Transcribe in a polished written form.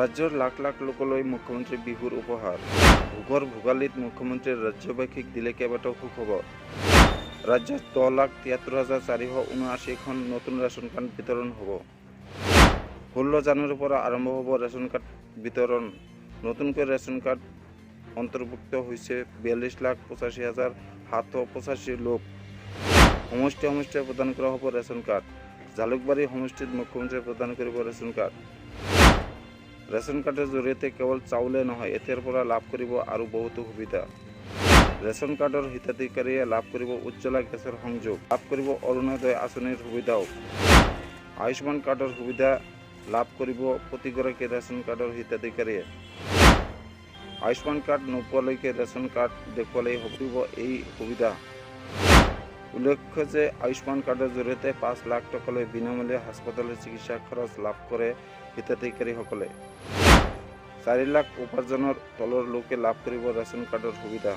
ৰাজ্যৰ লাখ লাখ লোকলৈ মুখ্যমন্ত্ৰী বিহুৰ উপহাৰ। ভোগৰ ভোগালীত মুখ্যমন্ত্ৰীয়ে ৰাজ্যবাসীক দিলে কেইবাটাও সুখবৰ। ৰাজ্যত 10,73,479খন নতুন ৰেচন কাৰ্ড বিতৰণ হ'ব। 16 জানুৱাৰীৰ পৰা আৰম্ভ হ'ব ৰেচন কাৰ্ড বিতৰণ। নতুনকৈ ৰেচন কাৰ্ড অন্তৰ্ভুক্ত হৈছে 42,85,785 লোক। সমষ্টিয়ে প্ৰদান কৰা হ'ব ৰেচন কাৰ্ড। জালুকবাৰী সমষ্টিত মুখ্যমন্ত্ৰীয়ে প্ৰদান কৰিব ৰেচন কাৰ্ড। ৰেচন কাৰ্ডৰ জৰিয়তে কেৱল চাউলে নহয়, এতিয়াৰ পৰা লাভ কৰিব আৰু বহুতো সুবিধা। ৰেচন কাৰ্ডৰ হিতাধিকাৰীয়ে লাভ কৰিব উজ্জ্বলা গেছৰ সংযোগ, লাভ কৰিব অৰুণোদয় আঁচনিৰ সুবিধাও। আয়ুষ্মান কাৰ্ডৰ সুবিধা লাভ কৰিব প্ৰতিগৰাকী ৰেচন কাৰ্ডৰ হিতাধিকাৰীয়ে। আয়ুষ্মান কাৰ্ড নোপোৱালৈকে ৰেচন কাৰ্ড দেখুৱালেই হ'ব এই সুবিধা। উল্লেখ্য যে আয়ুষ্মান কাৰ্ডৰ জৰিয়তে 5 লাখ টকালৈ বিনামূলীয়া হাস্পতালৰ চিকিৎসা খৰচ লাভ কৰে হিতাধিকাৰীসকলে। 4 লাখ উপাৰ্জনৰ তলৰ লোকে লাভ কৰিব ৰেচন কাৰ্ডৰ সুবিধা।